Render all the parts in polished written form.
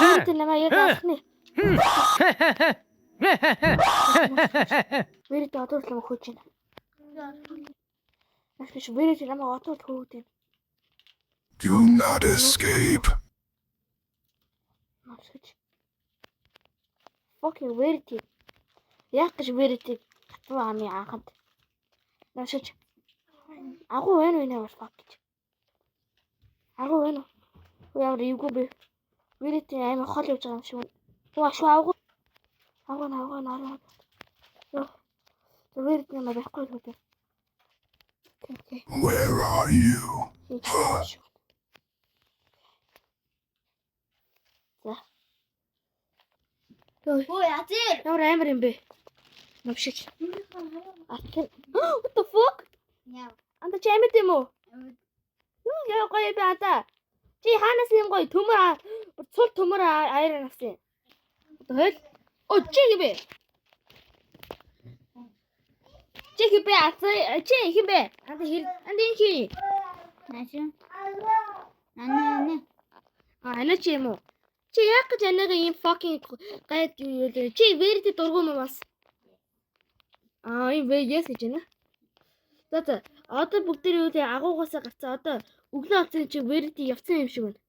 Вирити намайг яг авахны. Вирити одоос л хөөж байна. Ашигш вирити намайг одоос хөөд байна. Do not escape. Ашигч. Fucking вирити. Яг гэж виритиг татвар амын анханд. Ашигч. Агуу байна уу нэ бас fuck гэж. Агуу байна уу? Яа ривгүй бэ? Вирити амин хол явж байгаа юм шиг. Оо ашиг агуу. Агуу. Ёо. Вирити намайг байхгүй л үү. Окей. Where are you? Өө язир. Ямар амар юм бэ? Навшиг. Атэн. What the fuck? Яа. Анда чи амьд юм уу? Юу яа гоё би ата. Чи хаанаас юм гоё төмөр цул төмөр аяар навсан. Тэгэл. Оо чи хибэ. Чи хибэ ата. Чи хибэ. Анда хэр. Анда энэ хий. Нааши. Ана. Ана чи юм уу? Чи яг гэж анага ийм fucking гайд юу вэ? Чи вэрти дургуй юм бас. Ийм вэгэс гэж байна. За. Одоо бүгд юу вэ? Агуугаасаа гарцаа одоо өглөө алцсан чи вэрти явцсан юм шиг байна.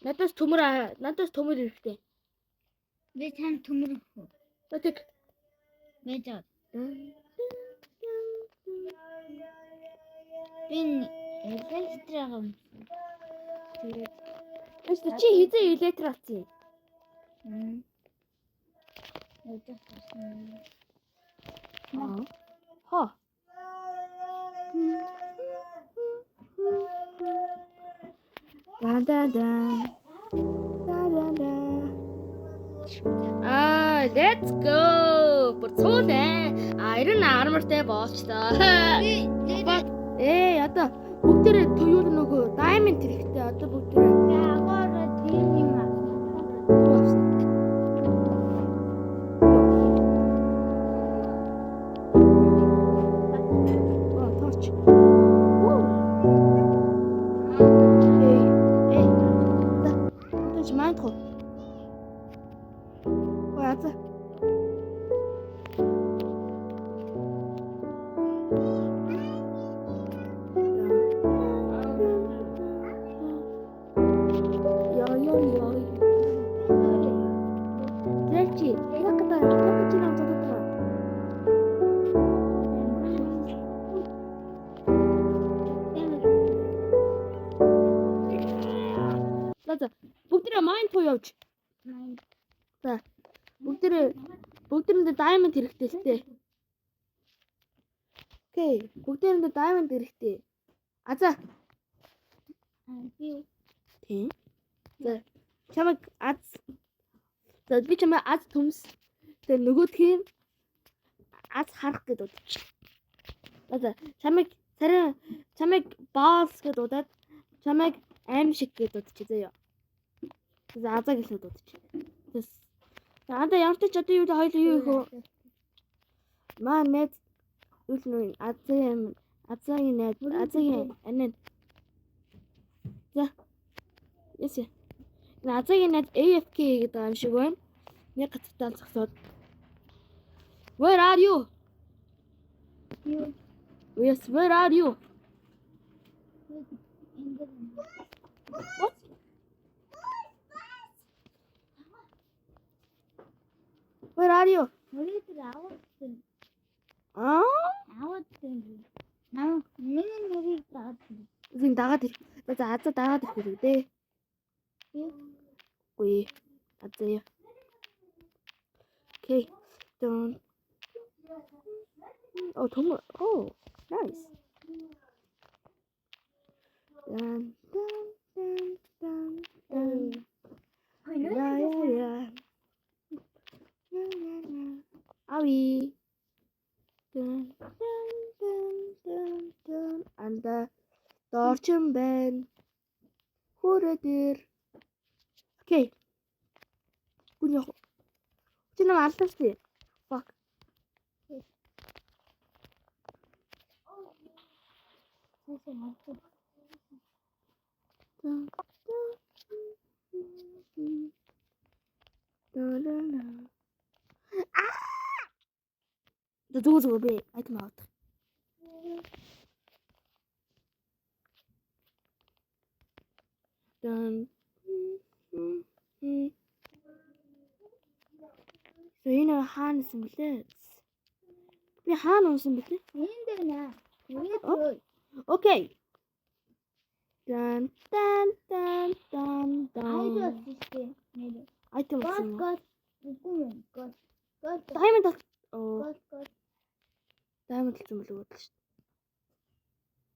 Надаас төмөр ирэхтэй. Би тань төмөр. За тэг. Мэдээ. Би электрагам. Эсвэл чи хизээ электр авсан юм. Хоо. Let's go. Буцуулаа. Iron armorтэй болчлоо. Одоо бүгдээрээ тоёол нөгөө diamond хэрэгтэй. Одоо бүгдээрээ Агаараа тийм юм аа. Torch. Маантхо. Яаца. Зэчи, яг та чи нам задаа. За бүгдээ майн туу явж. За бүгдээрэндээ diamond хэрэгтэй л дээ. Окей, бүгдээрэндээ diamond хэрэгтэй. За. Тийм. За чамайг би чамайг аз төмс. Тэгээ нөгөөдхийн аз харах гэдээ удаж. За чамайг boss гэдээ удаад чамайг аим шиг гэдээ удаж заяа. За азаа гэлээд удаж. За анда ямар ч одоо юу хоёул юу их үү? Маа нэт үлнү азагийн анаа. За. Яс. Азагийн нэт AFK гэдэг юм шиг байна. Нэг гацтаа зогсоод. Where are you? Yes, where are you? What? Where are you? Зин дагаад ир. За азаа дагаад ирэх дээ. Үгүй. Азаа. Okay. Done. Oh, төмөр. Oh, nice. Dun. Yeah. Awi. Анда доорчин байна. Хүрээ дээр. Окей. Гүн яах. Чи нам алдсан. Fuck. Зүгээр би айтем авах. Дан. Энэ хаанаас юм блэ? Би хаана унсан бэ? Энэ дээр наа. Тэгээд Окей. Дан. айдос систем. Нэр. Айтем Гол авсан. гол. Үгүй юм. Гол. Diamond оо, Гол. diamond л юм болов уу шүү.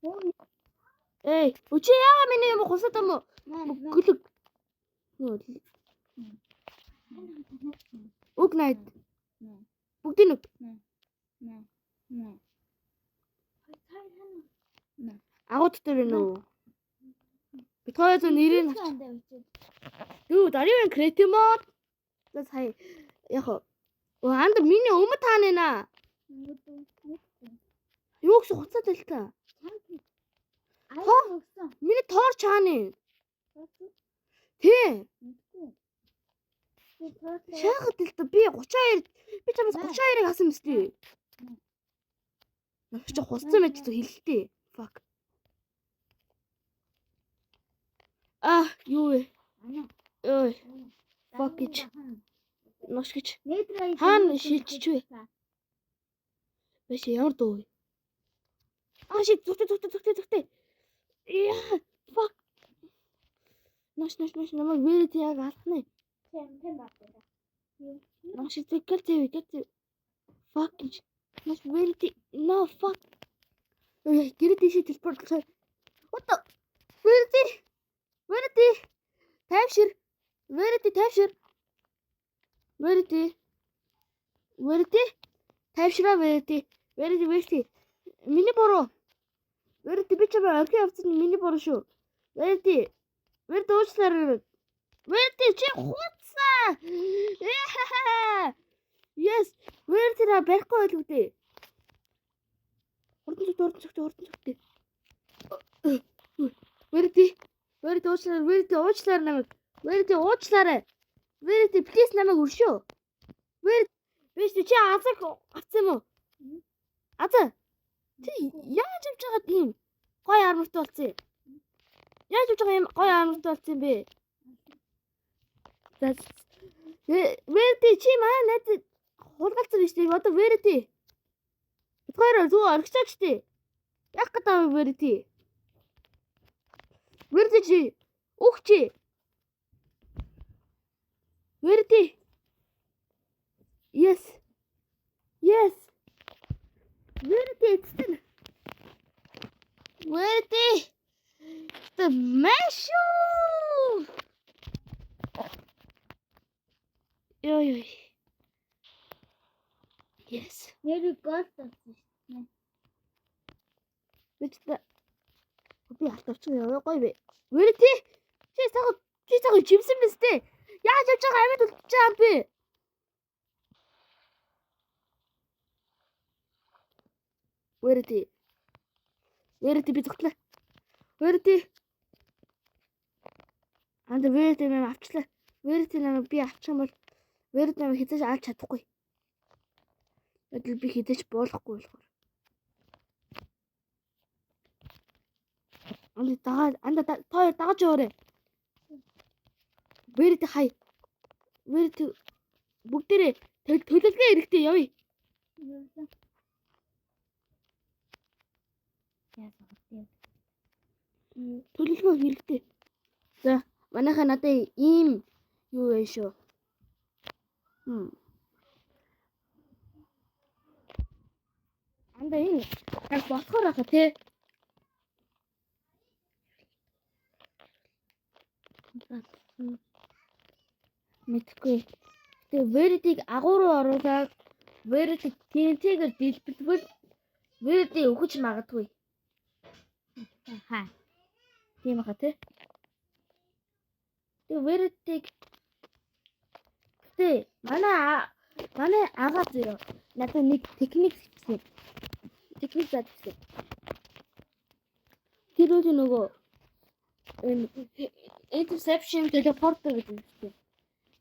Ой. Эй, өчи яа миний юм хусаад юм уу? Гөлөг. Уг найд. Бүгдийн үг. Наа. Агууд дээр нөө. Битгойд нэрийг юу даривэн креатив мод. За сая яг анд миний өмд таана наа. Юу гэсэн хуцаад л та. Миний тоор чааны. Тий. Шахад л та би 32 би чамаас 32-ыг хасан мэт. Чи хуссан байж зү хэлэлтэй. Fuck. Юу вэ? Ой. Fuck гэж. Нош гэж. Хаана шилжиж вэ? Биш ямар дуу вэ? Shit, зүгтээ. Яа, fuck. Нош намайг вэрд яг алхнаа. Тэм бат. Нош тэгэл. Fuck гэж. Нош вэрд no fuck. Ой, гэрээ тийш телепорт. What the? Вэрд. Тайвшир. Тайвшираа вэрд. Миний бороо. Вэрд би чамаа орхи авсан миний бороо шүү. Вэрд уучлаарай. Вэрд чи хуцаа. Yes, вэрд та барихгүй байл үгүй. Ордон цогтой. Вэрд уучлаарай намайг. Вэрд please намайг өршөө. Вэрд биш чи азаг авсан юм уу? Азаа. Чи яаж авч байгаа тийм гой армортой болсон юм? Яаж авч байгаа юм гой армортой болсон юм бэ? За вэрд чи маа найд хулгайлцсан биш үү? Одоо вэрд. Битгойроо зүү орхичаач тий. Яг гэдэг вэрд. Вэрд чи ухчи. Вэрд. Yes. Вэрд эцэн. Вэрд. The mashu. Ой. Yes. Нэр гол болсон. Бичтэй. Би хатавчих яа гоё бэ. Вэрд. Чи цагаан жимсэн мэт те. Яаж явж байгаа амьд үлдчихэж байгаа юм бэ? Вэрд би зүгтлээ. Вэрд. Анд вэрд намайг авчлаа. Вэрд намайг би авчих юм бол вэрд намайг хязгаарч алж чадахгүй. Гэтэл би хязгаарч болохгүй болохоор. Анда тоо дагаж яваарэ. Вэрд хай. Вэрд бүгдээрээ төлөвлөгөө хэрэгтэй явъя. Төлөвлөгөө хэрэгтэй. За, манайхаа надад ийм юу вэ шүү. Анда энэ яг болохоор ахаа тий. Мэдгүй. Тэгээ вэрдийг агуу руу оруулаад вэрдийг TNT-гээр дэлбэлбэл вэрдийг өгч магадгүй. Тийм хаа тий. Тэгээ вэрдийг тий манай агаа зөө надад нэг техник хийсэн. Техник задсан. Тэр үгүй нөгөө interception teleporter гэдэг юм.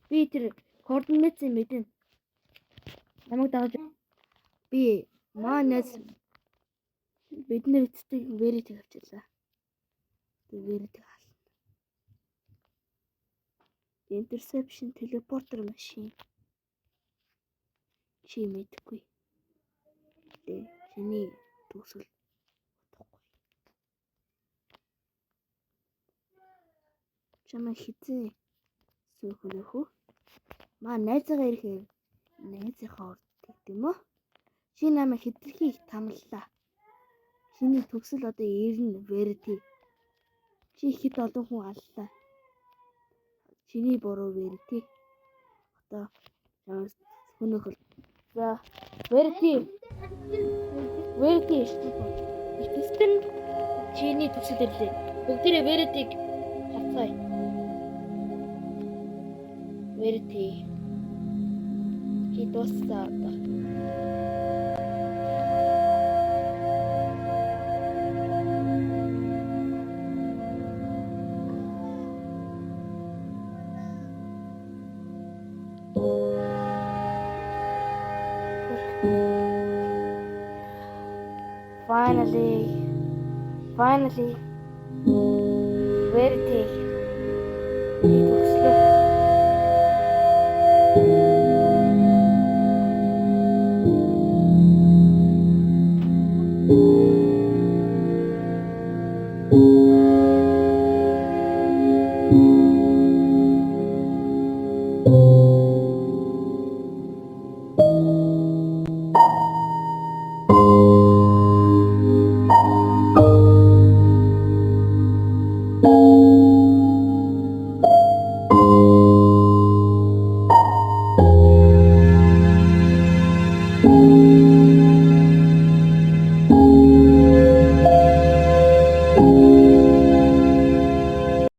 Би тэр координат мэдэн. Намайг дагаж Би манайс бидний эцдэг Веритиг авчлаа. Веритиг хаална. Interception телепортер машин. Чи мэдгүй. Тэ чиний төгсөл бодохгүй. Чамаа хизээ сөөхөнөх үү? Маа найзаагаа ирэхээр найзынхаа урд тийм үү? Чи намайг хитрхи их тамллаа. Чиний төгсөл одоо ирнэ Верити. Чи хэд олон хүн аллаа. Чиний буруу Верити. Одоо чамаас хөнөөхөл. За Верити. Верити ихтэйгэн чиний төгсөл ирлээ. Бүгдээрээ Веритиг хацгаая. Верити. Чи дуусаа одоо. Finally, Verity.